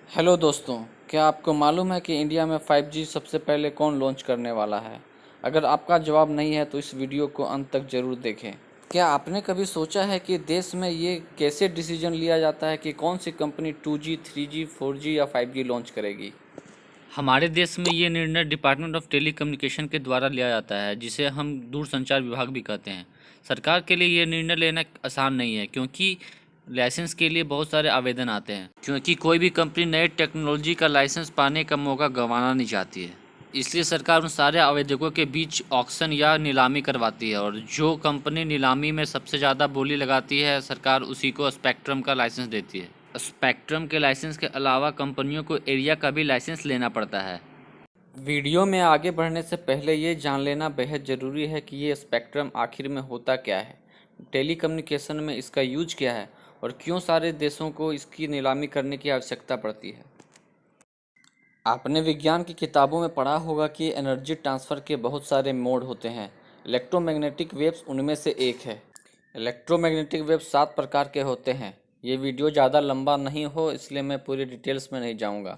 Hello दोस्तों, क्या आपको मालूम है कि इंडिया में 5G सबसे पहले कौन लॉन्च करने वाला है? अगर आपका जवाब नहीं है तो इस वीडियो को अंत तक ज़रूर देखें। क्या आपने कभी सोचा है कि देश में ये कैसे डिसीजन लिया जाता है कि कौन सी कंपनी 2G, 3G, 4G या 5G लॉन्च करेगी? हमारे देश में ये निर्णय डिपार्टमेंट ऑफ टेलीकम्युनिकेशन के द्वारा लिया जाता है, जिसे हम दूरसंचार विभाग भी कहते हैं। सरकार के लिए ये निर्णय लेना आसान नहीं है, क्योंकि लाइसेंस के लिए बहुत सारे आवेदन आते हैं, क्योंकि कोई भी कंपनी नए टेक्नोलॉजी का लाइसेंस पाने का मौका गंवाना नहीं चाहती है। इसलिए सरकार उन सारे आवेदकों के बीच ऑक्शन या नीलामी करवाती है, और जो कंपनी नीलामी में सबसे ज़्यादा बोली लगाती है, सरकार उसी को स्पेक्ट्रम का लाइसेंस देती है। स्पेक्ट्रम के लाइसेंस के अलावा कंपनियों को एरिया का भी लाइसेंस लेना पड़ता है। वीडियो में आगे बढ़ने से पहले ये जान लेना बेहद ज़रूरी है कि ये स्पेक्ट्रम आखिर में होता क्या है, टेलीकम्युनिकेशन में इसका यूज क्या है और क्यों सारे देशों को इसकी नीलामी करने की आवश्यकता पड़ती है। आपने विज्ञान की किताबों में पढ़ा होगा कि एनर्जी ट्रांसफ़र के बहुत सारे मोड होते हैं। इलेक्ट्रोमैग्नेटिक वेव्स उनमें से एक है। इलेक्ट्रोमैग्नेटिक वेव्स 7 प्रकार के होते हैं। ये वीडियो ज़्यादा लंबा नहीं हो इसलिए मैं पूरी डिटेल्स में नहीं जाऊंगा।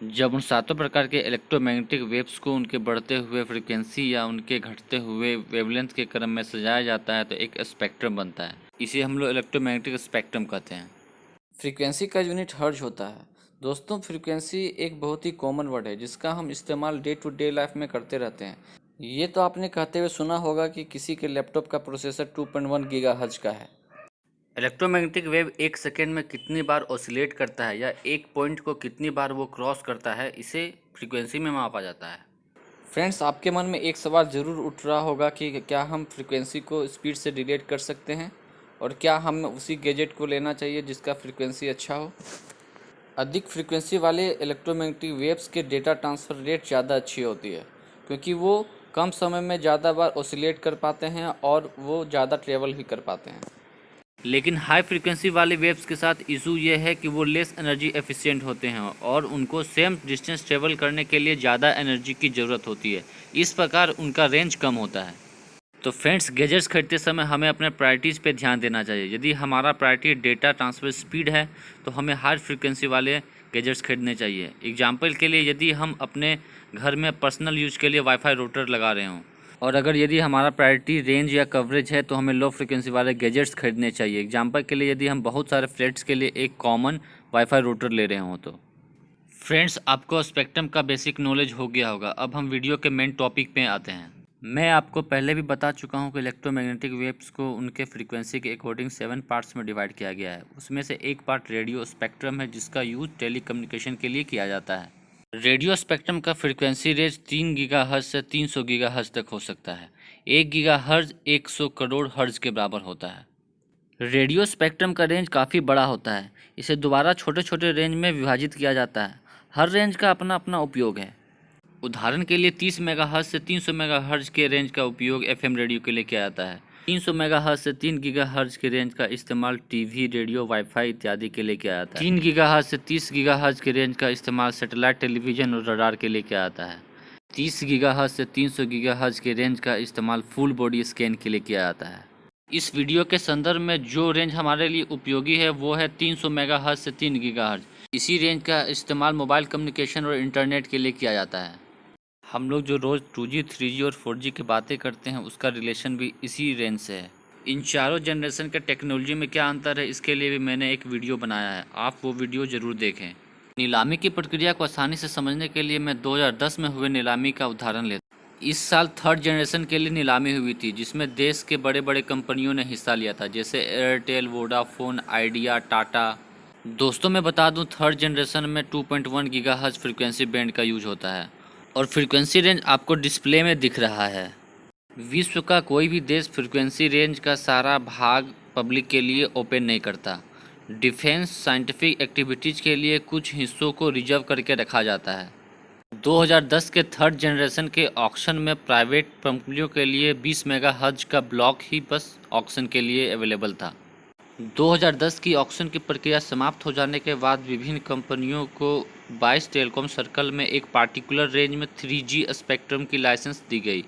जब उन सातों प्रकार के इलेक्ट्रोमैग्नेटिक वेव्स को उनके बढ़ते हुए फ्रीक्वेंसी या उनके घटते हुए वेवलेंथ के क्रम में सजाया जाता है तो एक स्पेक्ट्रम बनता है। इसे हम लोग इलेक्ट्रोमैग्नेटिक स्पेक्ट्रम कहते हैं। फ्रीक्वेंसी का यूनिट हर्ट्ज होता है। दोस्तों, फ्रीक्वेंसी एक बहुत ही कॉमन वर्ड है जिसका हम इस्तेमाल डे टू डे लाइफ में करते रहते हैं। ये तो आपने कहते हुए सुना होगा कि किसी के लैपटॉप का प्रोसेसर 2.1 गीगाहर्ट्ज का है। इलेक्ट्रोमैग्नेटिक वेव एक सेकेंड में कितनी बार ऑसिलेट करता है या एक पॉइंट को कितनी बार वो क्रॉस करता है, इसे फ्रीक्वेंसी में मापा जाता है। फ्रेंड्स, आपके मन में एक सवाल ज़रूर उठ रहा होगा कि क्या हम फ्रीक्वेंसी को स्पीड से रिलेट कर सकते हैं और क्या हमें उसी गैजेट को लेना चाहिए जिसका फ्रीक्वेंसी अच्छा हो। अधिक फ्रीक्वेंसी वाले इलेक्ट्रोमैग्नेटिक वेव्स के डेटा ट्रांसफ़र रेट ज़्यादा अच्छी होती है, क्योंकि वो कम समय में ज़्यादा बार ऑसिलेट कर पाते हैं और वो ज़्यादा ट्रेवल भी कर पाते हैं। लेकिन हाई फ्रीक्वेंसी वाले वेव्स के साथ इशू ये है कि वो लेस एनर्जी एफिशिएंट होते हैं और उनको सेम डिस्टेंस ट्रेवल करने के लिए ज़्यादा एनर्जी की ज़रूरत होती है। इस प्रकार उनका रेंज कम होता है। तो फ्रेंड्स, गैजेट्स खरीदते समय हमें अपने प्रायोरिटीज़ पे ध्यान देना चाहिए। यदि हमारा प्रायोरिटी डेटा ट्रांसफ़र स्पीड है तो हमें हाई फ्रीक्वेंसी वाले गैजेट्स खरीदने चाहिए। एग्जाम्पल के लिए, यदि हम अपने घर में पर्सनल यूज के लिए वाईफाई राउटर लगा रहे हों, और अगर यदि हमारा प्रायोरिटी रेंज या कवरेज है तो हमें लो फ्रिक्वेंसी वाले गैजेट्स खरीदने चाहिए। एग्जांपल के लिए, यदि हम बहुत सारे फ्लैट्स के लिए एक कॉमन वाईफाई रूटर ले रहे हों तो। फ्रेंड्स, आपको स्पेक्ट्रम का बेसिक नॉलेज हो गया होगा। अब हम वीडियो के मेन टॉपिक पे आते हैं। मैं आपको पहले भी बता चुका हूं कि इलेक्ट्रोमैग्नेटिक वेव्स को उनके फ्रीक्वेंसी के अकॉर्डिंग 7 पार्ट्स में डिवाइड किया गया है। उसमें से एक पार्ट रेडियो स्पेक्ट्रम है, जिसका यूज टेलीकम्युनिकेशन के लिए किया जाता है। रेडियो स्पेक्ट्रम का फ्रीक्वेंसी रेंज 3 गीगाहर्ट्ज से 300 गीगाहर्ट्ज तक हो सकता है। 1 गीगाहर्ट्ज 100 करोड़ हर्ट्ज के बराबर होता है। रेडियो स्पेक्ट्रम का रेंज काफ़ी बड़ा होता है। इसे दोबारा छोटे छोटे रेंज में विभाजित किया जाता है। हर रेंज का अपना अपना उपयोग है। उदाहरण के लिए 30 मेगाहर्ट्ज से 300 मेगाहर्ट्ज के रेंज का उपयोग एफएम रेडियो के लिए किया जाता है। 300 मेगाहर्ट्ज से 3 गीगाहर्ट्ज के रेंज का इस्तेमाल टीवी, रेडियो, वाईफाई इत्यादि के लिए किया जाता है। 3 गीगाहर्ट्ज से 30 गीगाहर्ट्ज के रेंज का इस्तेमाल सैटेलाइट टेलीविजन और रडार के लिए किया जाता है। 30 गीगाहर्ट्ज से 300 गीगाहर्ट्ज के रेंज का इस्तेमाल फुल बॉडी स्कैन के लिए किया जाता है। इस वीडियो के संदर्भ में जो रेंज हमारे लिए उपयोगी है वो है 300 मेगाहर्ट्ज से 3 गीगाहर्ट्ज। इसी रेंज का इस्तेमाल मोबाइल कम्युनिकेशन और इंटरनेट के लिए किया जाता है। हम लोग जो रोज़ 2G, 3G और 4G की बातें करते हैं, उसका रिलेशन भी इसी रेंज से है। इन चारों जनरेशन के टेक्नोलॉजी में क्या अंतर है, इसके लिए भी मैंने एक वीडियो बनाया है। आप वो वीडियो ज़रूर देखें। नीलामी की प्रक्रिया को आसानी से समझने के लिए मैं 2010 में हुए नीलामी का उदाहरण लेता हूँ। इस साल थर्ड जनरेशन के लिए नीलामी हुई थी, जिसमें देश के बड़े बड़े कंपनियों ने हिस्सा लिया था, जैसे एयरटेल, वोडाफोन, आइडिया, टाटा। दोस्तों, मैं बता दूं, थर्ड जनरेशन में 2.1 गीगाहर्ट्ज फ्रीक्वेंसी बैंड का यूज होता है और फ्रीक्वेंसी रेंज आपको डिस्प्ले में दिख रहा है। विश्व का कोई भी देश फ्रीक्वेंसी रेंज का सारा भाग पब्लिक के लिए ओपन नहीं करता। डिफेंस, साइंटिफिक एक्टिविटीज़ के लिए कुछ हिस्सों को रिजर्व करके रखा जाता है। 2010 के थर्ड जनरेशन के ऑक्शन में प्राइवेट कंपनियों के लिए 20 मेगाहर्ट्ज का ब्लॉक ही बस ऑक्शन के लिए अवेलेबल था। 2010 की ऑक्शन की प्रक्रिया समाप्त हो जाने के बाद विभिन्न कंपनियों को 22 टेलीकॉम सर्कल में एक पार्टिकुलर रेंज में 3G स्पेक्ट्रम की लाइसेंस दी गई।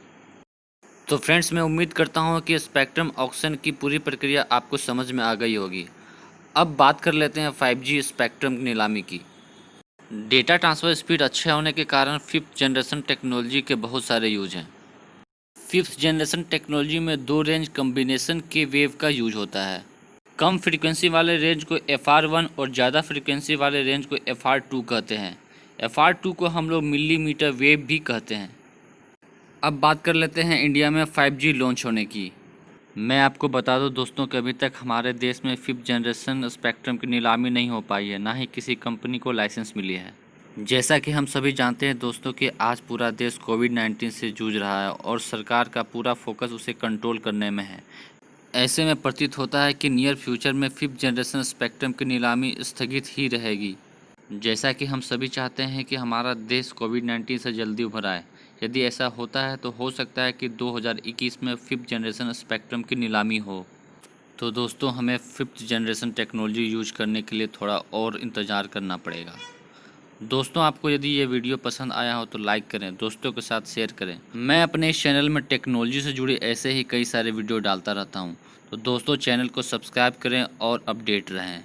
तो फ्रेंड्स, मैं उम्मीद करता हूं कि स्पेक्ट्रम ऑक्शन की पूरी प्रक्रिया आपको समझ में आ गई होगी। अब बात कर लेते हैं 5G स्पेक्ट्रम नीलामी की। डेटा ट्रांसफ़र स्पीड अच्छा होने के कारण फिफ्थ जनरेशन टेक्नोलॉजी के बहुत सारे यूज हैं। फिफ्थ जनरेशन टेक्नोलॉजी में 2 रेंज कम्बिनेशन के वेव का यूज होता है। कम फ्रीक्वेंसी वाले रेंज को FR1 और ज़्यादा फ्रीक्वेंसी वाले रेंज को FR2 कहते हैं। FR2 को हम लोग मिलीमीटर वेव भी कहते हैं। अब बात कर लेते हैं इंडिया में 5G लॉन्च होने की। मैं आपको बता दूं दोस्तों कि अभी तक हमारे देश में फिफ्थ जनरेशन स्पेक्ट्रम की नीलामी नहीं हो पाई है, ना ही किसी कंपनी को लाइसेंस मिली है। जैसा कि हम सभी जानते हैं दोस्तों कि आज पूरा देश कोविड-19 से जूझ रहा है और सरकार का पूरा फोकस उसे कंट्रोल करने में है। ऐसे में प्रतीत होता है कि नियर फ्यूचर में फिफ्थ जनरेशन स्पेक्ट्रम की नीलामी स्थगित ही रहेगी। जैसा कि हम सभी चाहते हैं कि हमारा देश कोविड-19 से जल्दी उभर आए। यदि ऐसा होता है तो हो सकता है कि 2021 में फिफ्थ जनरेशन स्पेक्ट्रम की नीलामी हो। तो दोस्तों हमें फिफ्थ जनरेशन टेक्नोलॉजी यूज करने के लिए थोड़ा और इंतज़ार करना पड़ेगा। दोस्तों आपको यदि ये वीडियो पसंद आया हो तो लाइक करें, दोस्तों के साथ शेयर करें। मैं अपने इस चैनल में टेक्नोलॉजी से जुड़े ऐसे ही कई सारे वीडियो डालता रहता हूँ। तो दोस्तों चैनल को सब्सक्राइब करें और अपडेट रहें।